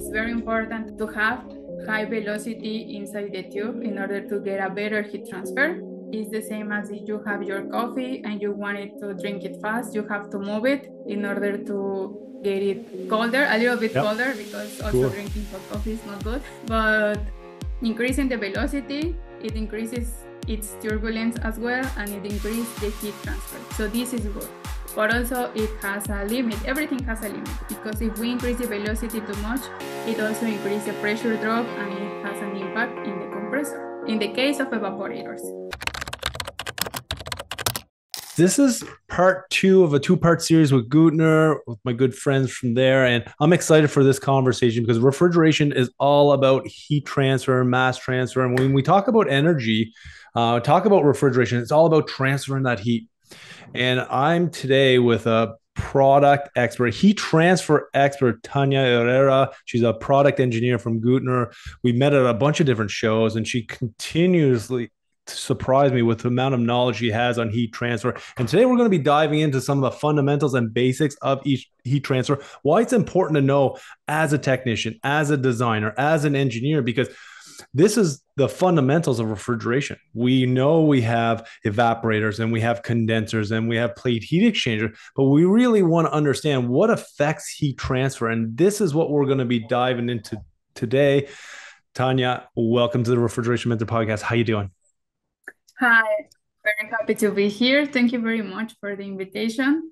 it's very important to have high velocity inside the tube in order to get a better heat transfer. It's the same as if you have your coffee and you wanted to drink it fast, you have to move it in order to get it colder, a little bit colder, because also drinking hot coffee is not good. But increasing the velocity, it increases its turbulence as well, and it increases the heat transfer. So this is good. But also it has a limit. Everything has a limit, because if we increase the velocity too much, it also increases the pressure drop and it has an impact in the compressor, in the case of evaporators. This is part 2 of a 2-part series with Gutner, with my good friends from there. And I'm excited for this conversation because refrigeration is all about heat transfer, mass transfer. And when we talk about energy, talk about refrigeration, it's all about transferring that heat. And I'm today with a product expert, heat transfer expert, Tania Herrera. She's a product engineer from Gutner. We met at a bunch of different shows, and she continuously surprised me with the amount of knowledge she has on heat transfer. And today we're going to be diving into some of the fundamentals and basics of each heat transfer, why it's important to know as a technician, as a designer, as an engineer, because this is the fundamentals of refrigeration. We know we have evaporators and we have condensers and we have plate heat exchanger, but we really want to understand what affects heat transfer. And this is what we're going to be diving into today. Tania, welcome to the Refrigeration Mentor Podcast. How you doing? Hi, very happy to be here. Thank you very much for the invitation.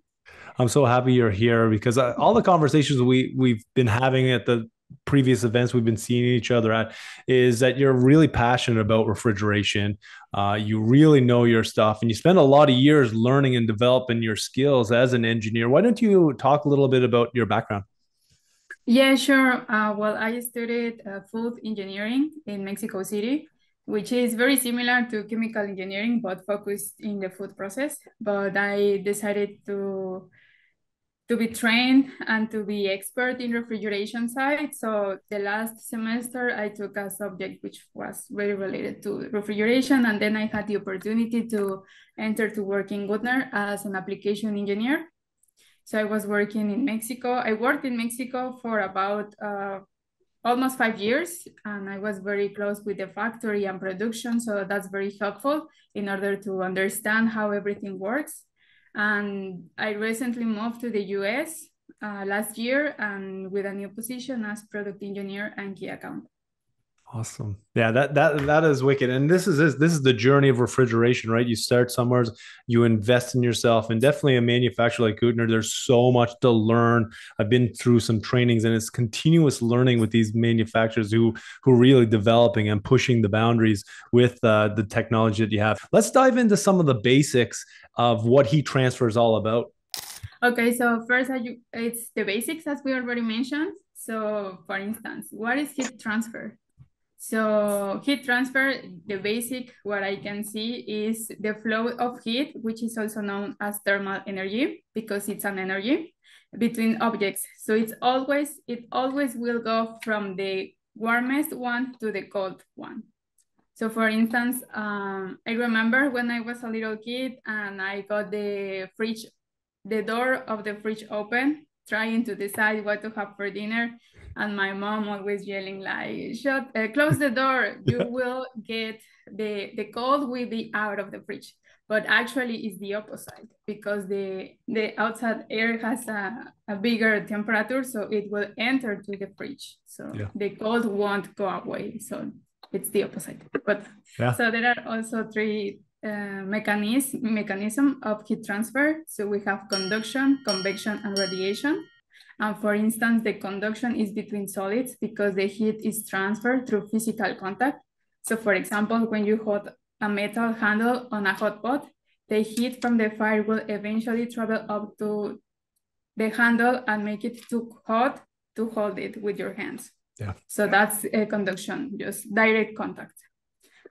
I'm so happy you're here because all the conversations we've been having at the previous events we've been seeing each other at is that you're really passionate about refrigeration. You really know your stuff and you spend a lot of years learning and developing your skills as an engineer. Why don't you talk a little bit about your background? Yeah, sure. Well, I studied food engineering in Mexico City, which is very similar to chemical engineering, but focused in the food process. But I decided to be trained and to be expert in refrigeration side. So the last semester I took a subject which was very related to refrigeration. And then I had the opportunity to enter to work in Gutner as an application engineer. So I was working in Mexico. I worked in Mexico for about almost 5 years, and I was very close with the factory and production. So that's very helpful in order to understand how everything works. And I recently moved to the US last year, and with a new position as product engineer and key account. Awesome. Yeah, that is wicked. And this is the journey of refrigeration, right? You start somewhere, you invest in yourself, and definitely a manufacturer like Gutner, there's so much to learn. I've been through some trainings, and it's continuous learning with these manufacturers who are really developing and pushing the boundaries with the technology that you have. Let's dive into some of the basics of what heat transfer is all about. Okay, so first, it's the basics as we already mentioned. So for instance, what is heat transfer? So heat transfer, the basic, what I can see is the flow of heat, which is also known as thermal energy, because it's an energy between objects. So it always will go from the warmest one to the cold one. So for instance, I remember when I was a little kid and I got the door of the fridge open, trying to decide what to have for dinner. And my mom always yelling like, close the door, you will get, the cold will be out of the fridge. But actually it's the opposite, because the outside air has a bigger temperature, so it will enter to the fridge. So the cold won't go away. So it's the opposite. But so there are also 3 mechanism of heat transfer. So we have conduction, convection, and radiation. And for instance, the conduction is between solids because the heat is transferred through physical contact. So for example, when you hold a metal handle on a hot pot, the heat from the fire will eventually travel up to the handle and make it too hot to hold it with your hands. Yeah. So that's a conduction, just direct contact.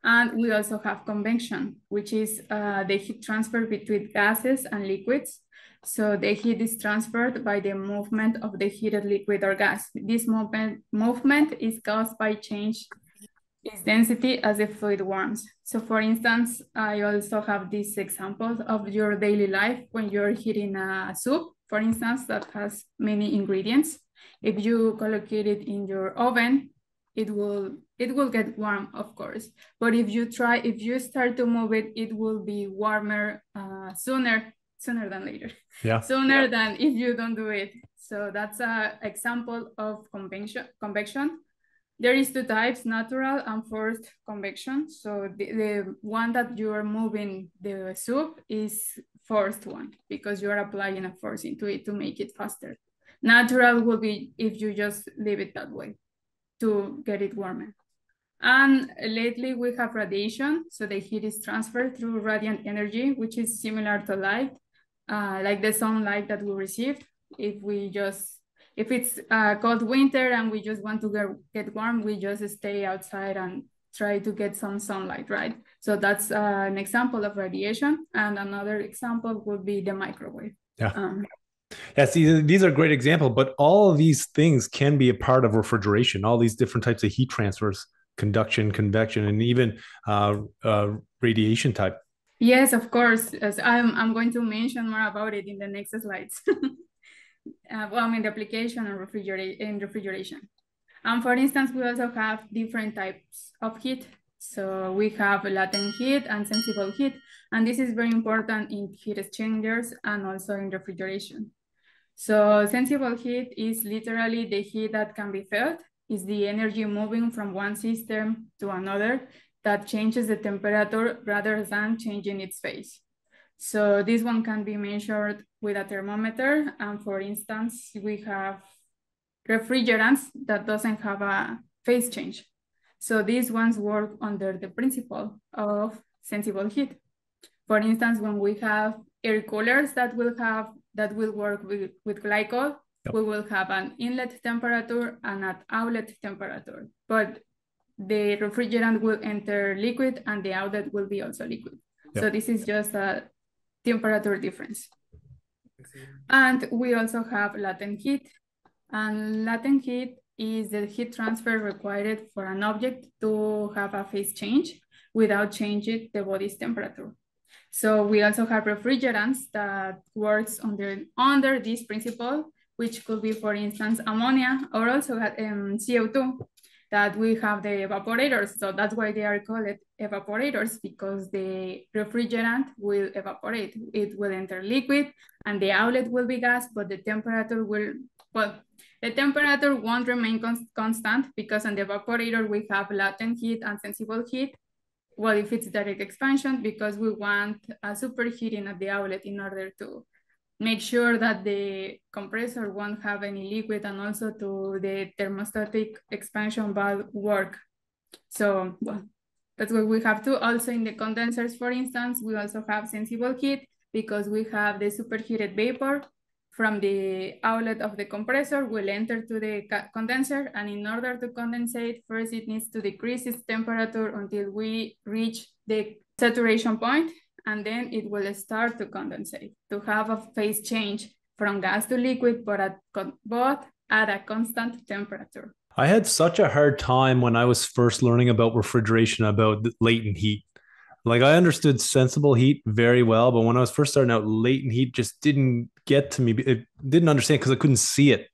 And we also have convection, which is the heat transfer between gases and liquids. So the heat is transferred by the movement of the heated liquid or gas. This movement is caused by change its density as the fluid warms. So for instance, I also have this example of your daily life when you're heating a soup, for instance, that has many ingredients. If you collocate it in your oven, it will get warm, of course. But if you start to move it, it will be warmer sooner than later. Yeah. Sooner than if you don't do it. So that's an example of convection. There is two types, natural and forced convection. So the one that you are moving the soup is forced one because you are applying a force into it to make it faster. Natural will be if you just leave it that way to get it warmer. And lately we have radiation. So the heat is transferred through radiant energy, which is similar to light, like the sunlight that we received. If it's cold winter and we just want to get warm, we just stay outside and try to get some sunlight, right? So that's an example of radiation. And another example would be the microwave. Yeah. Yeah, see, these are great examples, but all of these things can be a part of refrigeration, all these different types of heat transfers, conduction, convection, and even radiation type. Yes, of course. As I'm going to mention more about it in the next slides. The application of refrigeration. And for instance, we also have different types of heat. So we have latent heat and sensible heat. And this is very important in heat exchangers and also in refrigeration. So sensible heat is literally the heat that can be felt. It's the energy moving from one system to another that changes the temperature rather than changing its phase. So this one can be measured with a thermometer. And for instance, we have refrigerants that doesn't have a phase change. So these ones work under the principle of sensible heat. For instance, when we have air coolers that will work with glycol, we will have an inlet temperature and an outlet temperature. But the refrigerant will enter liquid and the outlet will be also liquid. So this is just a temperature difference. And we also have latent heat. And latent heat is the heat transfer required for an object to have a phase change without changing the body's temperature. So we also have refrigerants that works under this principle, which could be, for instance, ammonia, or also CO2, that we have the evaporators. So that's why they are called evaporators, because the refrigerant will evaporate. It will enter liquid and the outlet will be gas, but the temperature won't remain constant, because on the evaporator we have latent heat and sensible heat. Well, if it's direct expansion, because we want a superheating at the outlet in order to make sure that the compressor won't have any liquid, and also to the thermostatic expansion valve work. So that's what we have to. Also in the condensers, for instance, we also have sensible heat, because we have the superheated vapor from the outlet of the compressor will enter to the condenser, and in order to condensate, first it needs to decrease its temperature until we reach the saturation point, and then it will start to condensate, to have a phase change from gas to liquid, but at a constant temperature. I had such a hard time when I was first learning about refrigeration, about latent heat. Like, I understood sensible heat very well, but when I was first starting out, latent heat just didn't get to me. It didn't understand because I couldn't see it.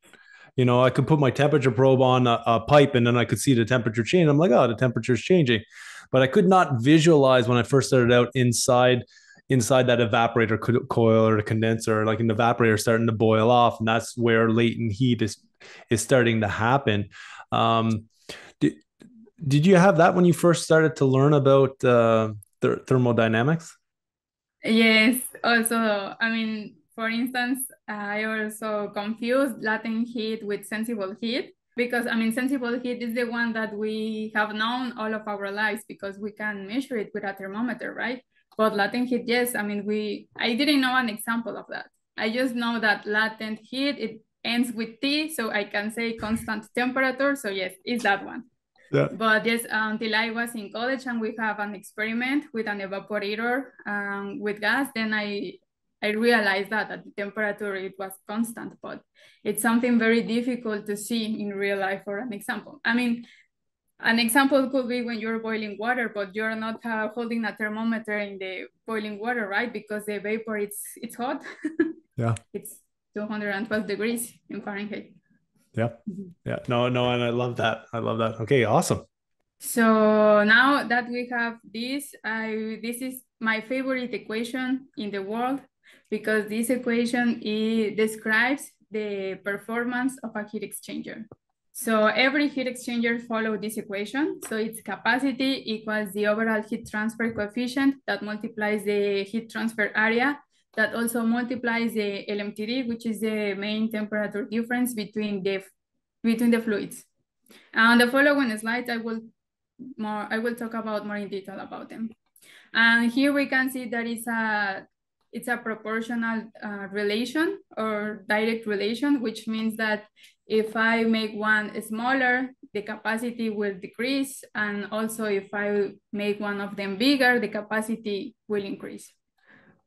You know, I could put my temperature probe on a pipe and then I could see the temperature change. I'm like, oh, the temperature is changing. But I could not visualize when I first started out inside that evaporator coil or the condenser, like an evaporator starting to boil off. And that's where latent heat is starting to happen. Did you have that when you first started to learn about thermodynamics? Yes. Also, for instance, I also confused latent heat with sensible heat, because sensible heat is the one that we have known all of our lives, because we can measure it with a thermometer, right? But latent heat, yes, I didn't know an example of that. I just know that latent heat, it ends with T, so I can say constant temperature. So yes, it's that one. Yeah. But yes, until I was in college and we have an experiment with an evaporator with gas, then I realized that at the temperature it was constant, but it's something very difficult to see in real life. For an example, an example could be when you're boiling water, but you're not holding a thermometer in the boiling water, right? Because the vapor, it's hot. Yeah. It's 212 degrees in Fahrenheit. Yeah. Yeah. No, no. And I love that. I love that. Okay. Awesome. So now that we have this, this is my favorite equation in the world, because this equation describes the performance of a heat exchanger. So every heat exchanger follows this equation. So its capacity equals the overall heat transfer coefficient that multiplies the heat transfer area, that also multiplies the LMTD, which is the main temperature difference between the fluids. On the following slides, I will talk about more in detail about them. And here we can see that it's a proportional relation or direct relation, which means that if I make one smaller, the capacity will decrease. And also if I make one of them bigger, the capacity will increase.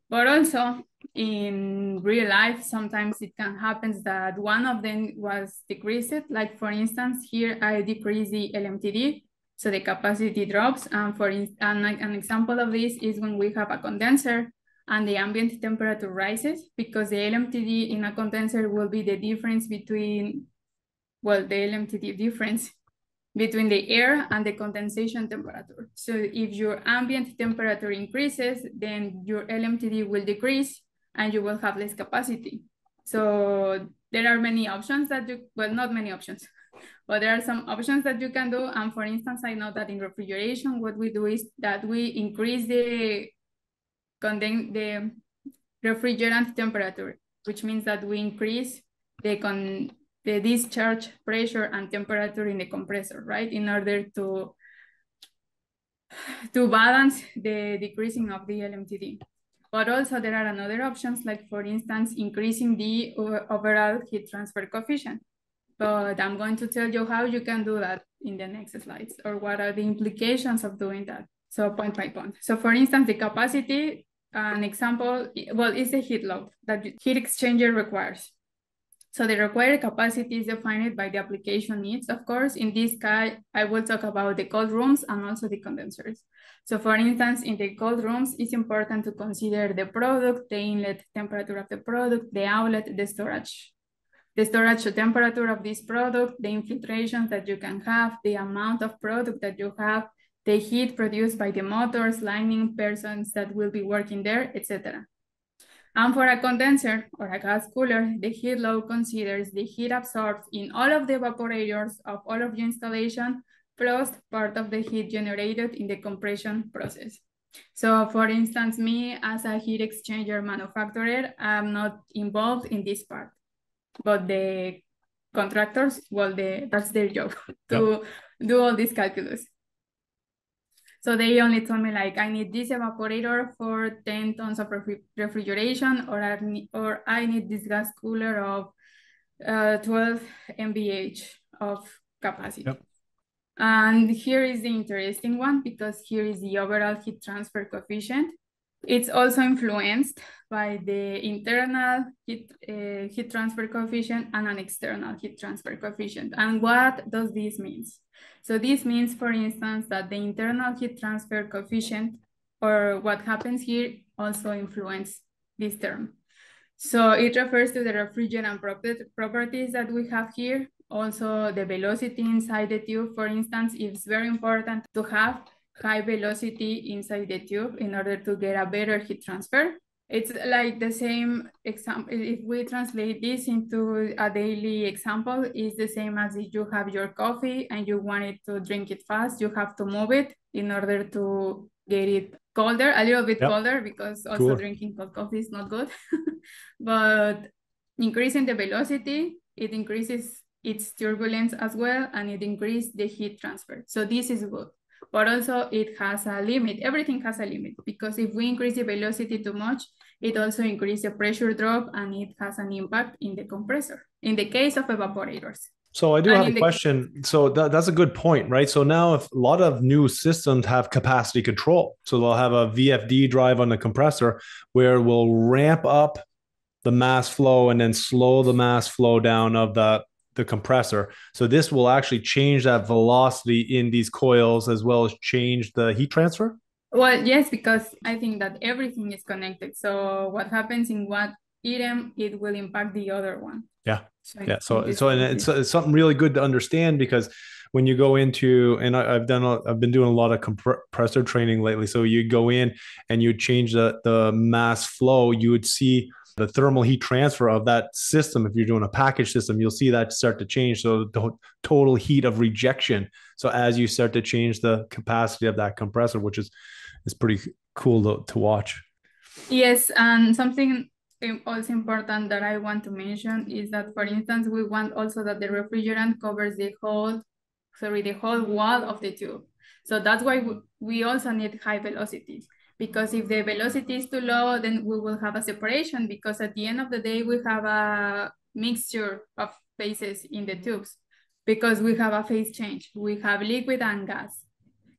But also in real life, sometimes it can happen that one of them was decreased. Like for instance, here I decrease the LMTD, so the capacity drops. And an example of this is when we have a condenser and the ambient temperature rises, because the LMTD in a condenser will be the difference between, well, the LMTD difference between the air and the condensation temperature. So if your ambient temperature increases, then your LMTD will decrease and you will have less capacity. So there are many options that not many options, but there are some options that you can do. And for instance, I know that in refrigeration, what we do is that we increase the refrigerant temperature, which means that we increase the discharge pressure and temperature in the compressor, right? In order to balance the decreasing of the LMTD. But also there are another options, like for instance, increasing the overall heat transfer coefficient. But I'm going to tell you how you can do that in the next slides, or what are the implications of doing that. So point by point. So for instance, the capacity, an example, well, is the heat load that the heat exchanger requires. So the required capacity is defined by the application needs, of course. In this case, I will talk about the cold rooms and also the condensers. So for instance, in the cold rooms, it's important to consider the product, the inlet temperature of the product, the outlet, the storage temperature of this product, the infiltration that you can have, the amount of product that you have, the heat produced by the motors, lining, persons that will be working there, etc. And for a condenser or a gas cooler, the heat load considers the heat absorbed in all of the evaporators of all of your installation, plus part of the heat generated in the compression process. So for instance, me as a heat exchanger manufacturer, I'm not involved in this part, but the contractors, well, that's their job to do all this calculus. So they only told me like, I need this evaporator for 10 tons of refrigeration, or I need this gas cooler of 12 MVH of capacity. Yep. And here is the interesting one, because here is the overall heat transfer coefficient. It's also influenced by the internal heat transfer coefficient and an external heat transfer coefficient. And what does this mean? So this means, for instance, that the internal heat transfer coefficient, or what happens here, also influence this term. So it refers to the refrigerant properties that we have here. Also the velocity inside the tube, for instance, it's very important to have high velocity inside the tube in order to get a better heat transfer. It's like the same example. If we translate this into a daily example, it's the same as if you have your coffee and you wanted to drink it fast, you have to move it in order to get it colder, a little bit colder, because also drinking cold coffee is not good. But increasing the velocity, it increases its turbulence as well, and it increases the heat transfer. So this is good. But also it has a limit. Everything has a limit, because if we increase the velocity too much, it also increases the pressure drop, and it has an impact in the compressor, in the case of evaporators. So I do have a question. So that's a good point, right? So now if a lot of new systems have capacity control, so they'll have a VFD drive on the compressor where we'll ramp up the mass flow and then slow the mass flow down of the compressor. So this will actually change that velocity in these coils as well as change the heat transfer? Well, yes, because I think that everything is connected. So what happens in one item, it will impact the other one. Yeah. So Yeah. in So this and case, it's something really good to understand because when you go into, and I've been doing a lot of compressor training lately. So you go in and you change the mass flow, you would see the thermal heat transfer of that system. If you're doing a package system, you'll see that start to change. So the total heat of rejection. So as you start to change the capacity of that compressor, which is pretty cool to watch. yes, and something also important that I want to mention is that, for instance, we want also that the refrigerant covers the whole wall of the tube. So that's why we also need high velocities, because if the velocity is too low, then we will have a separation, because at the end of the day, we have a mixture of phases in the tubes, because we have a phase change. We have liquid and gas.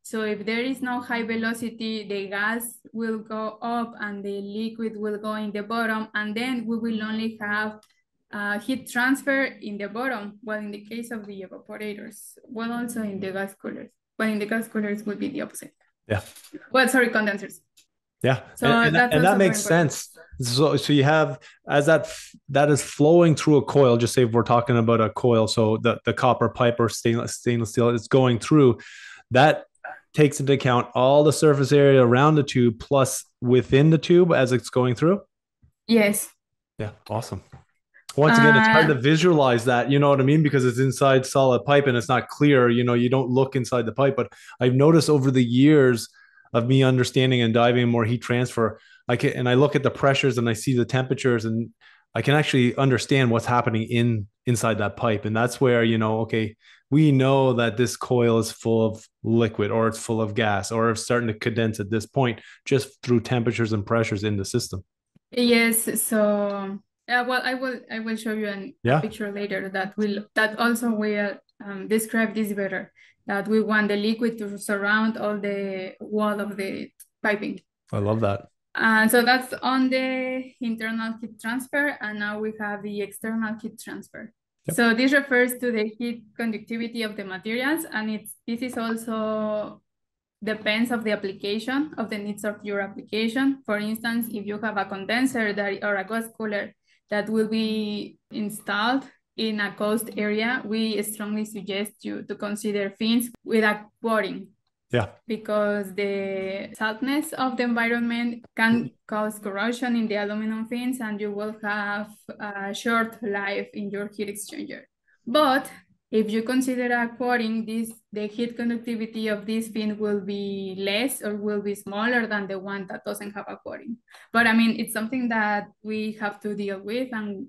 So if there is no high velocity, the gas will go up and the liquid will go in the bottom, and then we will only have heat transfer in the bottom. Well, in the case of the evaporators, well, also in the gas coolers, but in the gas coolers will be the opposite. Yeah. Well, sorry, condensers. Yeah. So that's and that also very makes important. sense. So you have, as that is flowing through a coil, just say if we're talking about a coil, so the copper pipe or stainless steel is going through, that takes into account all the surface area around the tube plus within the tube as it's going through. Yes. Yeah, awesome. Once again, it's hard to visualize that, you know what I mean? Because it's inside solid pipe and it's not clear, you don't look inside the pipe. But I've noticed over the years of me understanding and diving more heat transfer, I look at the pressures and I see the temperatures, and I can actually understand what's happening inside that pipe. And that's where, okay, we know that this coil is full of liquid, or it's full of gas, or it's starting to condense at this point just through temperatures and pressures in the system. Yes. So well, I will show you a picture later that also will describe this better. That we want the liquid to surround all the wall of the piping. I love that. So that's on the internal heat transfer, and now we have the external heat transfer. Yep. So this refers to the heat conductivity of the materials, and this is also depends of the application, of the needs of your application. For instance, if you have a condenser or a gas cooler that will be installed in a coast area, we strongly suggest you to consider fins with a coating. Yeah. Because the saltness of the environment can cause corrosion in the aluminum fins, and you will have a short life in your heat exchanger. But if you consider a coating, the heat conductivity of this fin will be less or will be smaller than the one that doesn't have a coating. But I mean, it's something that we have to deal with, and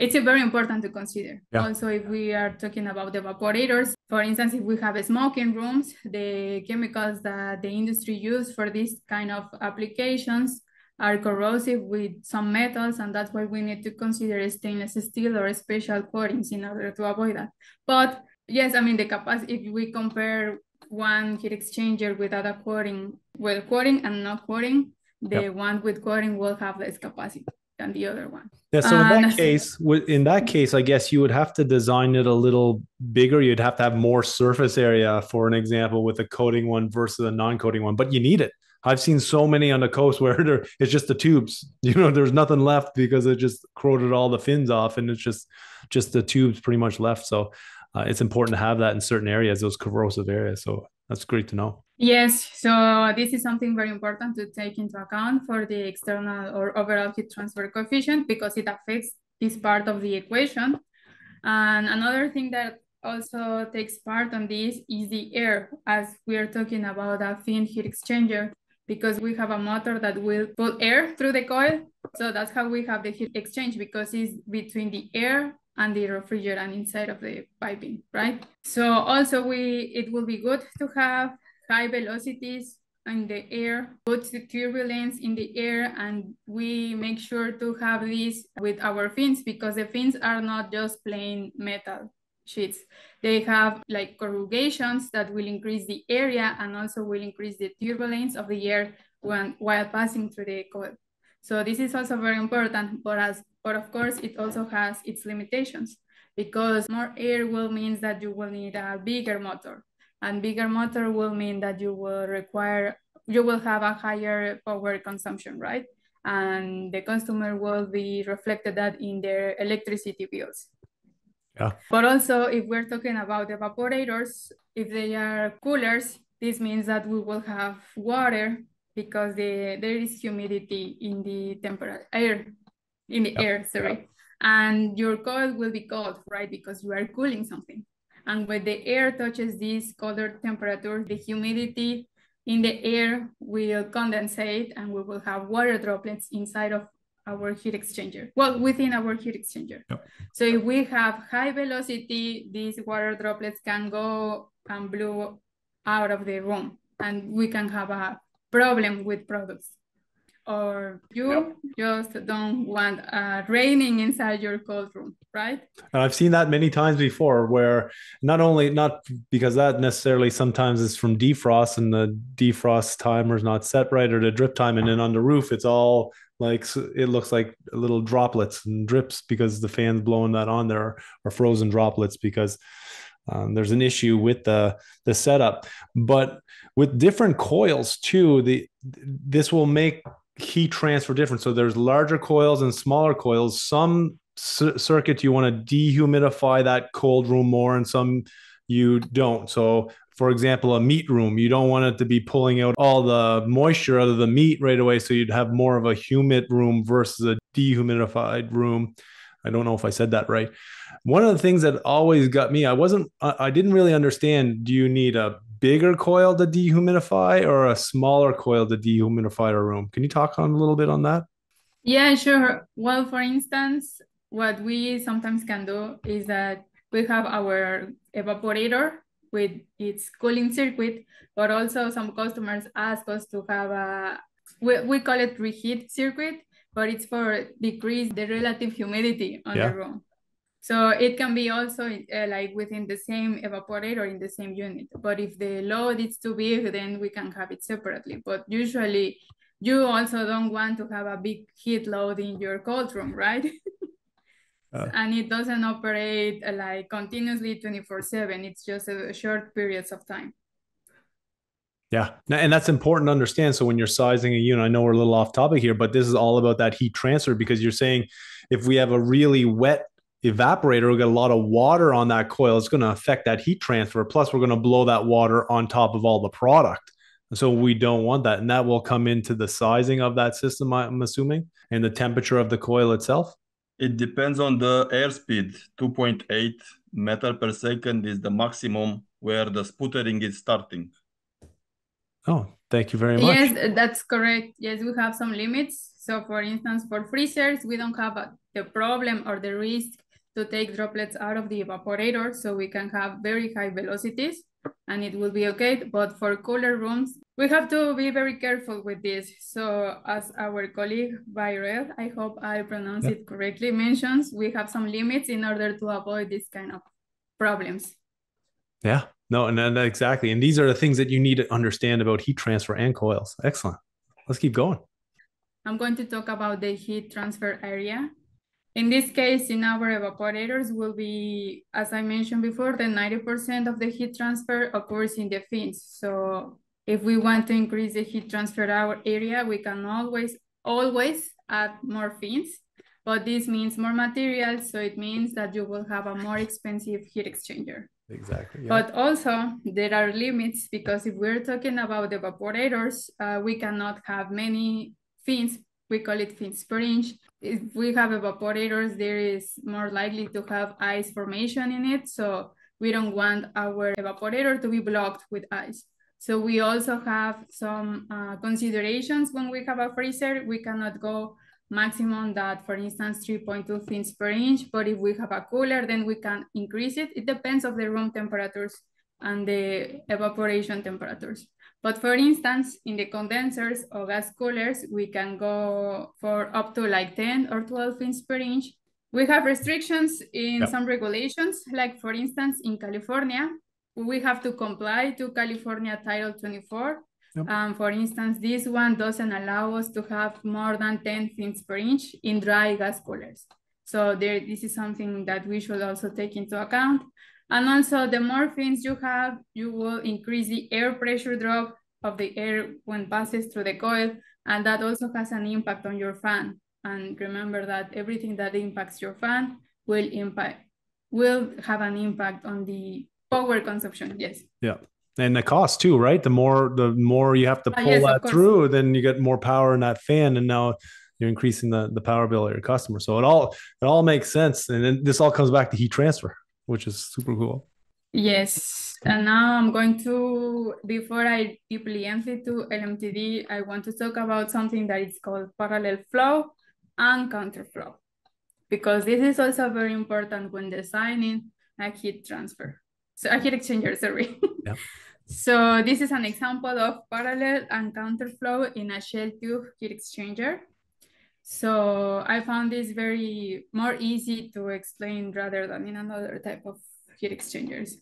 it's very important to consider. Yeah. Also, if we are talking about the evaporators, for instance, if we have smoking rooms, the chemicals that the industry use for these kind of applications are corrosive with some metals, and that's why we need to consider stainless steel or special coatings in order to avoid that. But yes, I mean, the capacity, if we compare one heat exchanger without a coating, well, coating and not coating, the one with coating will have less capacity than the other one. Yeah, so in that case, I guess you would have to design it a little bigger. You'd have to have more surface area, for an example, with a coating one versus a non-coating one. But you need it. I've seen so many on the coast where it's just the tubes. There's nothing left because it just corroded all the fins off, and it's just the tubes pretty much left. So it's important to have that in certain areas, those corrosive areas. So that's great to know. Yes, so this is something very important to take into account for the external or overall heat transfer coefficient, because it affects this part of the equation. And another thing that also takes part on this is the air, as we are talking about a fin heat exchanger, because we have a motor that will put air through the coil. So that's how we have the heat exchange, because it's between the air and the refrigerant inside of the piping, right? So also it will be good to have high velocities in the air, good turbulence in the air, and we make sure to have this with our fins, because the fins are not just plain metal sheets. They have like corrugations that will increase the area and also will increase the turbulence of the air while passing through the coil. So this is also very important, but of course it also has its limitations, because more air will mean that you will need a bigger motor. And bigger motor will mean that you will have a higher power consumption, right? and the customer will be reflected that in their electricity bills. Yeah. But also, if we're talking about evaporators, if they are coolers, this means that we will have water because there is humidity in the air, sorry. And your coil will be cold, right? Because you are cooling something. And when the air touches these colder temperatures, the humidity in the air will condensate and we will have water droplets inside of our heat exchanger. Well, within our heat exchanger. Yep. So if we have high velocity, these water droplets can go and blow out of the room and we can have a problem with products. Or you just don't want raining inside your cold room, right? And I've seen that many times before where not because that necessarily sometimes is from defrost and the defrost timer is not set right or the drip time. And then on the roof, it's all like, it looks like little droplets and drips because the fan's blowing that on there, or frozen droplets because there's an issue with the setup. But with different coils too, this will make heat transfer different. So there's larger coils and smaller coils. Some circuits you want to dehumidify that cold room more, and some you don't. So for example, a meat room, you don't want it to be pulling out all the moisture out of the meat right away. So you'd have more of a humid room versus a dehumidified room. I don't know if I said that right. One of the things that always got me, I didn't really understand, do you need a bigger coil to dehumidify or a smaller coil to dehumidify a room? Can you talk on a little bit on that? Yeah, sure. Well, for instance, what we sometimes can do is that we have our evaporator with its cooling circuit, but also some customers ask us to have we call it reheat circuit, but it's for decrease the relative humidity on the room. So it can be also like within the same evaporator in the same unit. But if the load is too big, then we can have it separately. But usually you also don't want to have a big heat load in your cold room, right? And it doesn't operate like continuously 24/7. It's just short periods of time. Yeah. And that's important to understand. So when you're sizing a unit, I know we're a little off topic here, but this is all about that heat transfer, because you're saying if we have a really wet evaporator, we got a lot of water on that coil, it's going to affect that heat transfer. Plus, we're going to blow that water on top of all the product. So we don't want that. And that will come into the sizing of that system, I'm assuming, and the temperature of the coil itself. It depends on the airspeed. 2.8 meter per second is the maximum where the sputtering is starting. Oh, thank you very much. Yes, that's correct. Yes, we have some limits. So for instance, for freezers, we don't have the problem or the risk to take droplets out of the evaporator. So we can have very high velocities and it will be okay. But for cooler rooms, we have to be very careful with this. So as our colleague Bayrel, I hope I pronounce it correctly, mentions, we have some limits in order to avoid this kind of problems. Yeah. No, and exactly. And these are the things that you need to understand about heat transfer and coils. Excellent. Let's keep going. I'm going to talk about the heat transfer area. In this case, in our evaporators will be, as I mentioned before, the 90% of the heat transfer occurs in the fins. So if we want to increase the heat transfer area, we can always add more fins, but this means more materials. So it means that you will have a more expensive heat exchanger. Exactly. Yeah. But also there are limits, because if we're talking about evaporators, we cannot have many fins. We call it fins per inch. If we have evaporators, there is more likely to have ice formation in it. So we don't want our evaporator to be blocked with ice. So we also have some considerations when we have a freezer. We cannot go maximum that, for instance, 3.2 fins per inch. But if we have a cooler, then we can increase it. It depends on the room temperatures and the evaporation temperatures. But for instance, in the condensers or gas coolers, we can go for up to like 10 or 12 fins per inch. We have restrictions in some regulations, like for instance, in California, we have to comply to California Title 24. For instance, this one doesn't allow us to have more than 10 fins per inch in dry gas coolers. So this is something that we should also take into account. And also, the more fins you have, you will increase the air pressure drop of the air when passes through the coil, And that also has an impact on your fan. And remember that everything that impacts your fan will have an impact on the power consumption. Yes. Yeah. And the cost too, right? The more you have to pull yes, that through, then you get more power in that fan. And now you're increasing the power bill of your customer. So it all makes sense. And then this all comes back to heat transfer, which is super cool. Yes. And now I'm going to, before I deeply enter to LMTD, I want to talk about something that is called parallel flow and counterflow, because this is also very important when designing a heat transfer. So a heat exchanger, sorry. Yeah. So this is an example of parallel and counterflow in a shell tube heat exchanger. So I found this more easy to explain rather than in another type of heat exchangers.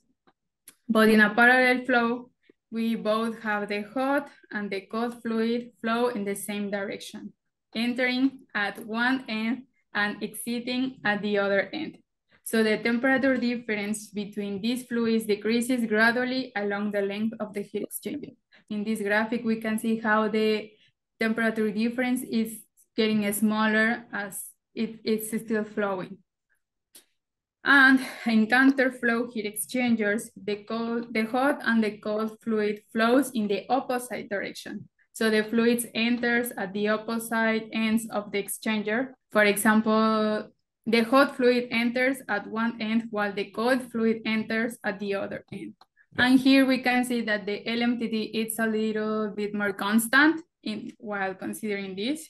But in a parallel flow, we both have the hot and the cold fluid flow in the same direction, entering at one end and exiting at the other end. So the temperature difference between these fluids decreases gradually along the length of the heat exchanger. In this graphic, we can see how the temperature difference is getting smaller as it's still flowing. And in counterflow heat exchangers, the hot and the cold fluid flows in the opposite direction. So the fluids enters at the opposite ends of the exchanger. For example, the hot fluid enters at one end while the cold fluid enters at the other end. And here we can see that the LMTD is a little bit more constant while considering this.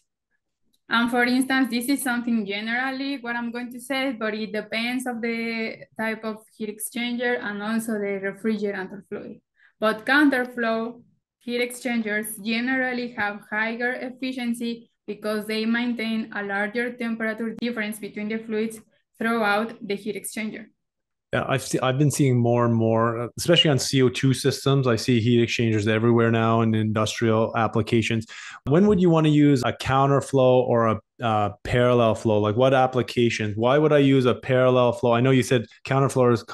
And for instance, this is something generally what I'm going to say, but it depends of the type of heat exchanger and also the refrigerant or fluid. But counterflow heat exchangers generally have higher efficiency because they maintain a larger temperature difference between the fluids throughout the heat exchanger. Yeah, I've been seeing more and more, especially on CO2 systems. I see heat exchangers everywhere now in industrial applications. When would you want to use a counterflow or a parallel flow? Like what applications? Why would I use a parallel flow? I know you said counterflow is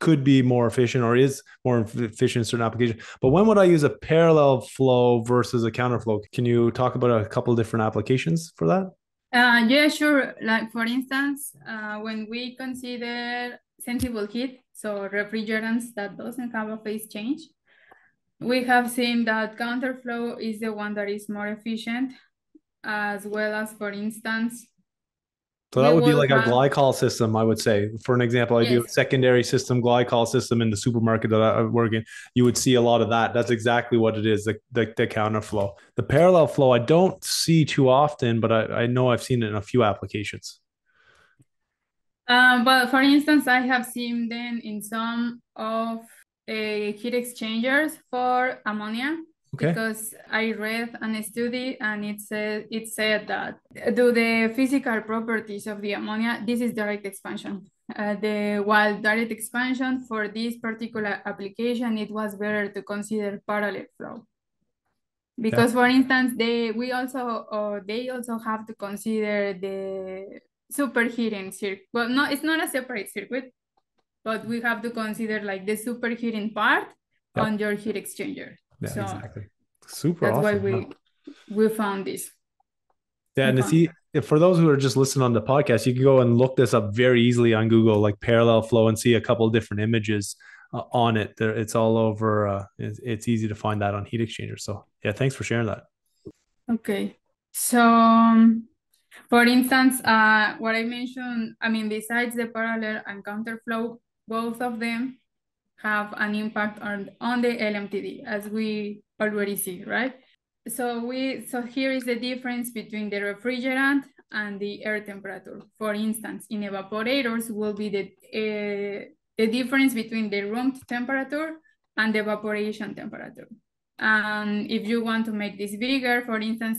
could be more efficient or is more efficient in certain applications, but when would I use a parallel flow versus a counterflow? Can you talk about a couple of different applications for that? Yeah, sure. Like for instance, when we consider sensible heat, so refrigerants that doesn't have a phase change, we have seen that counterflow is the one that is more efficient, as well as, for instance, so that would be like a glycol system, I would say. For an example, I do a secondary system glycol system in the supermarket that I work in. You would see a lot of that. That's exactly what it is, the counterflow. The parallel flow, I don't see too often, but I know I've seen it in a few applications. But for instance, I have seen them in some of heat exchangers for ammonia. Okay. Because I read a study and it said that due to the physical properties of the ammonia, this is direct expansion. While direct expansion for this particular application, it was better to consider parallel flow. Because for instance, they also have to consider the superheating circuit. Well, no, it's not a separate circuit, but we have to consider like the superheating part on your heat exchanger. Yeah, so exactly. Super awesome. That's why we found this. Yeah, and for those who are just listening on the podcast, you can go and look this up very easily on Google, like parallel flow, and see a couple of different images on it. It's all over. It's easy to find that on heat exchangers. So yeah, thanks for sharing that. Okay. So for instance, what I mentioned, I mean, besides the parallel and counterflow, both of them have an impact on the LMTD, as we already see, right? So here is the difference between the refrigerant and the air temperature. For instance, in evaporators will be the difference between the room temperature and the evaporation temperature. And if you want to make this bigger, for instance,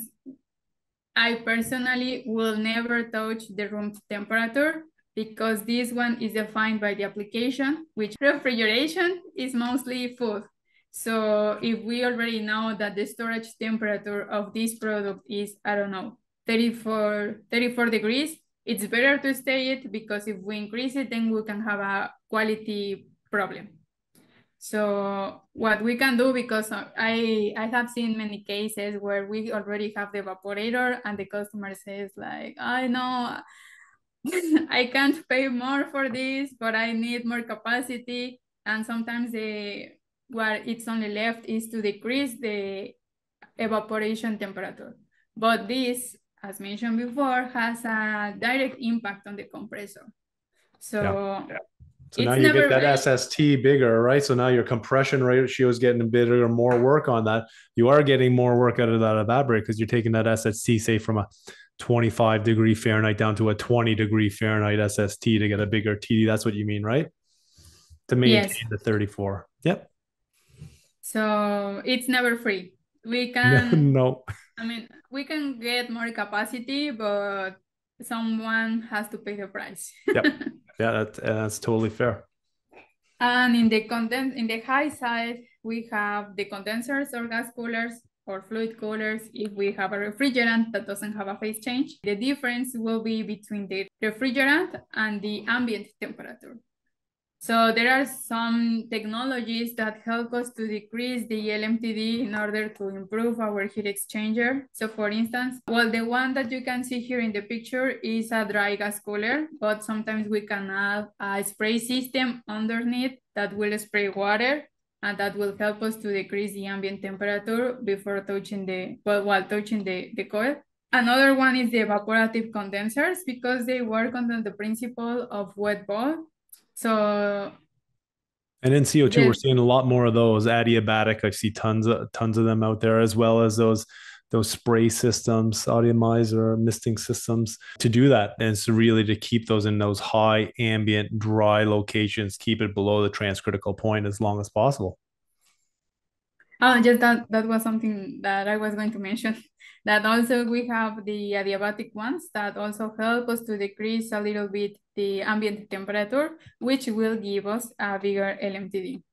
I personally will never touch the room temperature because this one is defined by the application, which refrigeration is mostly food. So if we already know that the storage temperature of this product is, I don't know, 34 degrees, it's better to stay it because if we increase it, then we can have a quality problem. So what we can do, because I have seen many cases where we already have the evaporator and the customer says like, I know I can't pay more for this, but I need more capacity. And sometimes what it's only left is to decrease the evaporation temperature. But this, as mentioned before, has a direct impact on the compressor. So So now it's you get never that very, SST bigger, right? So now your compression ratio is getting bigger, more work on that. You are getting more work out of that evaporator because you're taking that SST, say, from a 25-degree Fahrenheit down to a 20-degree Fahrenheit SST to get a bigger TD. That's what you mean, right? To yes. maintain the 34. Yep. So it's never free. We can, No. I mean, we can get more capacity, but someone has to pay the price. Yep. Yeah, that's totally fair. And in the high side, we have the condensers or gas coolers or fluid coolers. If we have a refrigerant that doesn't have a phase change, the difference will be between the refrigerant and the ambient temperature. So there are some technologies that help us to decrease the LMTD in order to improve our heat exchanger. So for instance, well, the one that you can see here in the picture is a dry gas cooler, but sometimes we can add a spray system underneath that will spray water, and that will help us to decrease the ambient temperature before touching while touching the coil. Another one is the evaporative condensers, because they work under the principle of wet bulb. So, and in CO2, yes. we're seeing a lot more of those adiabatic. I see tons of them out there, as well as those spray systems, atomizer, misting systems to do that. And it's really to keep those in those high ambient, dry locations, keep it below the transcritical point as long as possible. Oh, just that was something that I was going to mention. That also we have the adiabatic ones that also help us to decrease a little bit the ambient temperature, which will give us a bigger LMTD.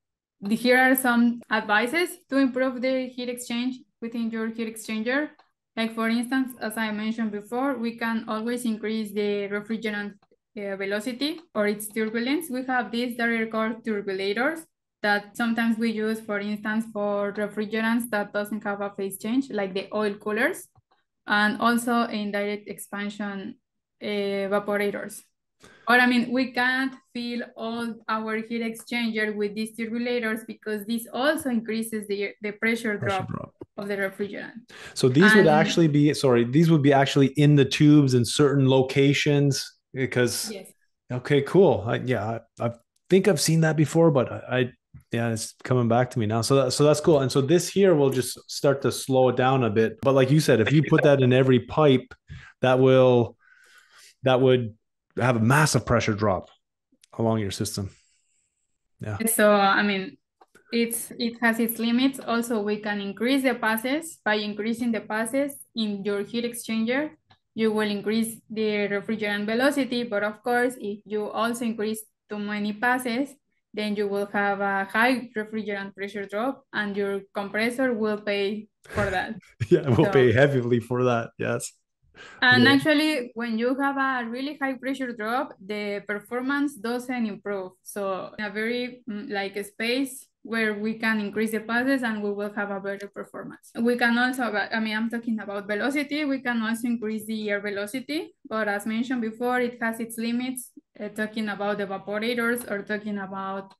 Here are some advices to improve the heat exchange within your heat exchanger. Like for instance, as I mentioned before, we can always increase the refrigerant velocity or its turbulence. We have these that are called turbulators that sometimes we use, for instance, for refrigerants that doesn't have a phase change, like the oil coolers, and also indirect expansion evaporators. Or I mean, we can't fill all our heat exchanger with these turbulators because this also increases the pressure drop of the refrigerant. So these would actually be, these would be actually in the tubes in certain locations because, yes. Okay, cool. I think I've seen that before, but it's coming back to me now. So that's cool. And so this here will just start to slow it down a bit. But like you said, if you put that in every pipe, that would have a massive pressure drop along your system. Yeah. So, I mean, it has its limits. Also, we can increase the passes. By increasing the passes in your heat exchanger, you will increase the refrigerant velocity. But of course, if you also increase too many passes, then you will have a high refrigerant pressure drop and your compressor will pay for that. Yeah, we'll pay heavily for that. Yes. And actually, when you have a really high pressure drop, the performance doesn't improve. So in a very like a space where we can increase the passes and we will have a better performance. We can also, I mean, I'm talking about velocity. We can also increase the air velocity, but as mentioned before, it has its limits, talking about evaporators or talking about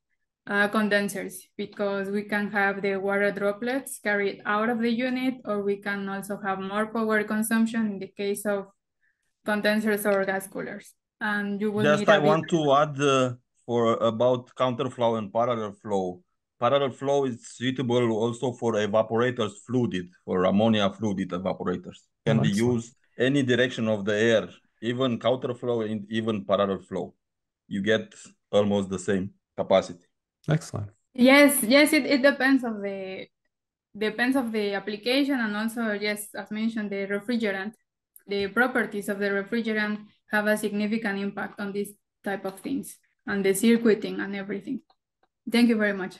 condensers, because we can have the water droplets carried out of the unit, or we can also have more power consumption in the case of condensers or gas coolers. And you will just I want to add for about counterflow and parallel flow. Parallel flow is suitable also for evaporators fluided, for ammonia fluided evaporators. Can be used any direction of the air, even counterflow and even parallel flow. You get almost the same capacity. Excellent. Yes, it depends of the application, and also, yes, as mentioned, the refrigerant. The properties of the refrigerant have a significant impact on this type of things and the circuiting and everything. Thank you very much.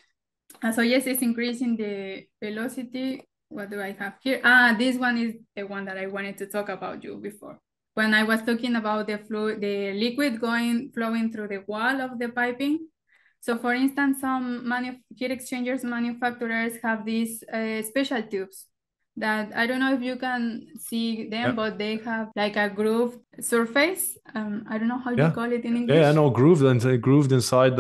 So yes, it's increasing the velocity. What do I have here? This one is the one that I wanted to talk about you before. When I was talking about the liquid flowing through the wall of the piping. So for instance, some heat exchangers manufacturers have these special tubes that I don't know if you can see them, Yep. but they have like a grooved surface. I don't know how you call it in English. Yeah, I know, grooved inside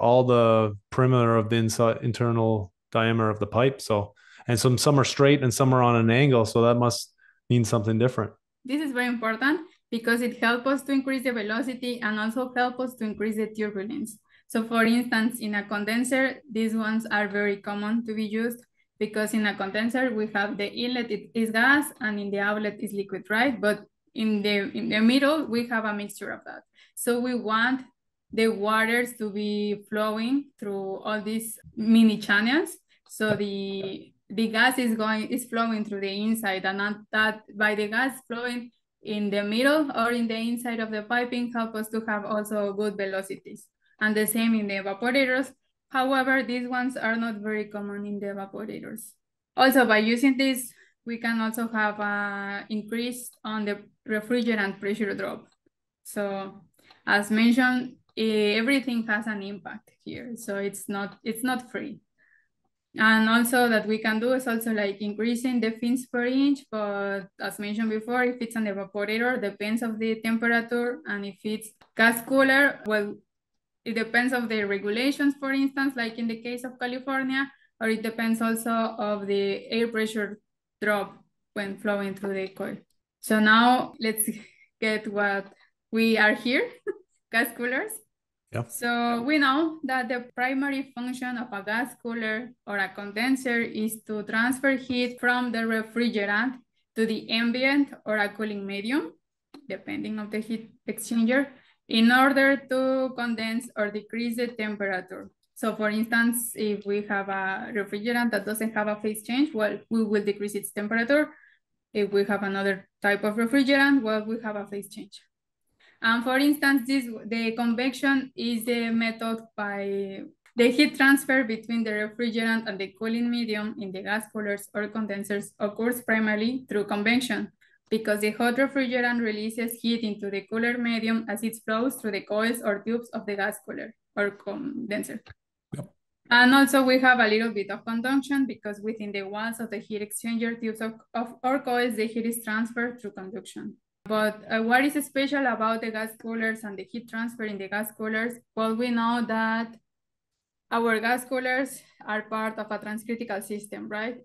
all the perimeter of the internal diameter of the pipe. So, and some are straight and some are on an angle. So that must mean something different. This is very important because it helps us to increase the velocity and also help us to increase the turbulence. So for instance, in a condenser, these ones are very common to be used because in a condenser, we have the inlet is gas and in the outlet is liquid, right? But in the middle, we have a mixture of that. So we want the waters to be flowing through all these mini channels. So the gas is flowing through the inside, and not that by the gas flowing in the middle or in the inside of the piping help us to have also good velocities. And the same in the evaporators. However, these ones are not very common in the evaporators. Also, by using this, we can also have an increase on the refrigerant pressure drop. So as mentioned, everything has an impact here. So it's not free. And also that we can do is also like increasing the fins per inch, but as mentioned before, if it's an evaporator, depends of the temperature, and if it's gas cooler, well, it depends of the regulations, for instance, like in the case of California, or it depends also of the air pressure drop when flowing through the coil. So now let's get what we are here, gas coolers. Yeah. So we know that the primary function of a gas cooler or a condenser is to transfer heat from the refrigerant to the ambient or a cooling medium, depending on the heat exchanger, in order to condense or decrease the temperature. So for instance, if we have a refrigerant that doesn't have a phase change, well, we will decrease its temperature. If we have another type of refrigerant, well, we have a phase change. And for instance, the convection is the method by the heat transfer between the refrigerant and the cooling medium in the gas coolers or condensers occurs primarily through convection, because the hot refrigerant releases heat into the cooler medium as it flows through the coils or tubes of the gas cooler or condenser. Yep. And also we have a little bit of conduction because within the walls of the heat exchanger tubes of or coils, the heat is transferred through conduction. But what is special about the gas coolers and the heat transfer in the gas coolers? Well, we know that our gas coolers are part of a transcritical system, right?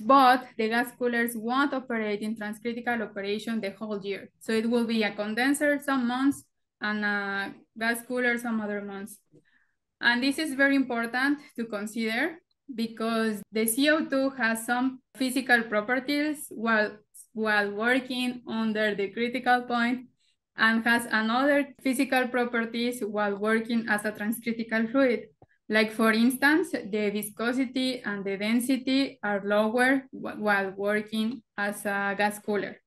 But the gas coolers won't operate in transcritical operation the whole year. So it will be a condenser some months and a gas cooler some other months. And this is very important to consider because the CO2 has some physical properties while working under the critical point and has another physical properties while working as a transcritical fluid. Like for instance, the viscosity and the density are lower while working as a gas cooler.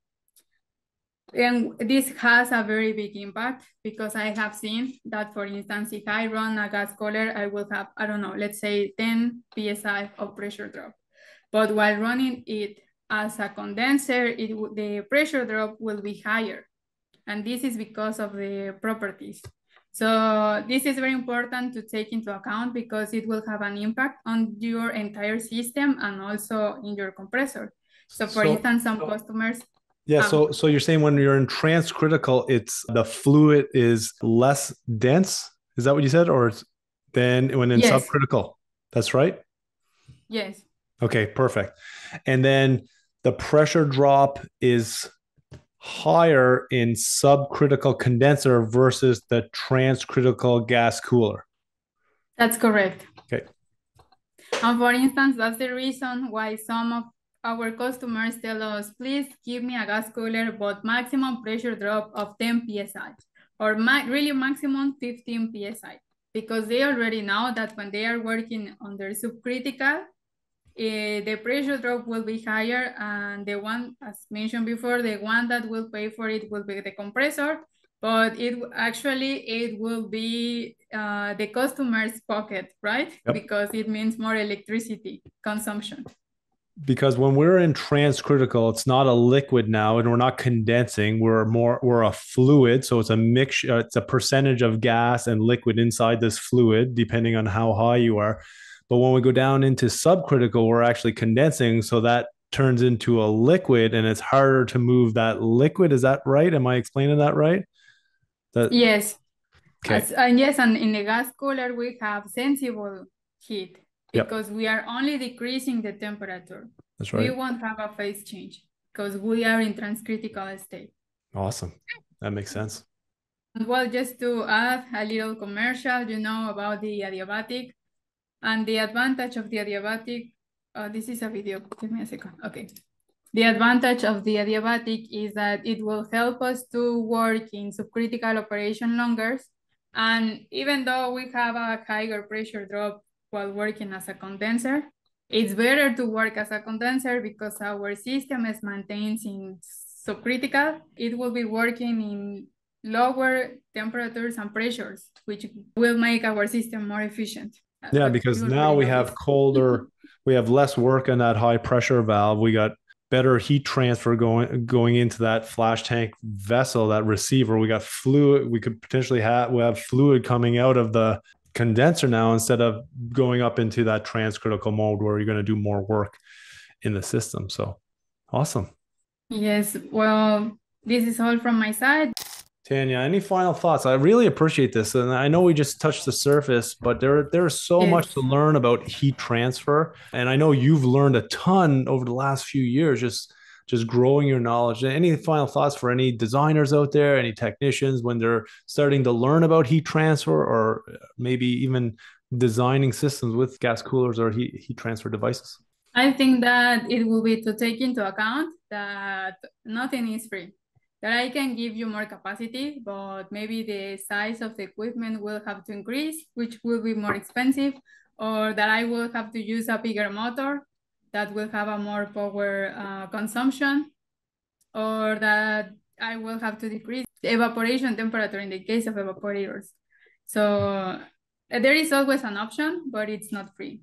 And this has a very big impact because I have seen that, for instance, if I run a gas cooler, I will have, I don't know, let's say 10 PSI of pressure drop. But while running it as a condenser, the pressure drop will be higher. And this is because of the properties. So this is very important to take into account because it will have an impact on your entire system and also in your compressor. So for instance, some customers... Yeah, so you're saying when you're in transcritical, it's the fluid is less dense? Is that what you said? Or than when in subcritical? That's right? Yes. Okay, perfect. And then the pressure drop is higher in subcritical condenser versus the transcritical gas cooler. That's correct. Okay. And for instance, that's the reason why some of our customers tell us, please give me a gas cooler, but maximum pressure drop of 10 PSI or really maximum 15 PSI, because they already know that when they are working under subcritical, the pressure drop will be higher, and the one, as mentioned before, the one that will pay for it will be the compressor, but it will be the customer's pocket, right? Yep. Because it means more electricity consumption. because when we're in transcritical, it's not a liquid now, and we're not condensing. We're a fluid, so it's a mixture. It's a percentage of gas and liquid inside this fluid, depending on how high you are. But when we go down into subcritical, we're actually condensing, so that turns into a liquid, and it's harder to move that liquid. Is that right? Am I explaining that right? Yes. Okay. And yes, and in the gas cooler, we have sensible heat Yep. because we are only decreasing the temperature. That's right. We won't have a phase change because we are in transcritical state. Awesome. That makes sense. Well, just to add a little commercial, about the adiabatic and the advantage of the adiabatic. This is a video. Give me a second. Okay. The advantage of the adiabatic is that it will help us to work in subcritical operation longer. And even though we have a higher pressure drop while working as a condenser, it's better to work as a condenser because our system is maintained in subcritical. It will be working in lower temperatures and pressures, which will make our system more efficient. Yeah, because now we have colder, we have less work on that high pressure valve. We got better heat transfer going into that flash tank vessel, that receiver. We got fluid. We could potentially we have fluid coming out of the condenser now instead of going up into that transcritical mode where you're going to do more work in the system. So awesome. Yes, well, this is all from my side. Tania, any final thoughts? I really appreciate this. And I know we just touched the surface, but there's so much to learn about heat transfer. And I know you've learned a ton over the last few years, just growing your knowledge. Any final thoughts for any designers out there, any technicians when they're starting to learn about heat transfer, or maybe even designing systems with gas coolers or heat transfer devices? I think that it will be to take into account that nothing is free. That I can give you more capacity, but maybe the size of the equipment will have to increase, which will be more expensive, or that I will have to use a bigger motor that will have a more power consumption, or that I will have to decrease the evaporation temperature in the case of evaporators. So there is always an option, but it's not free.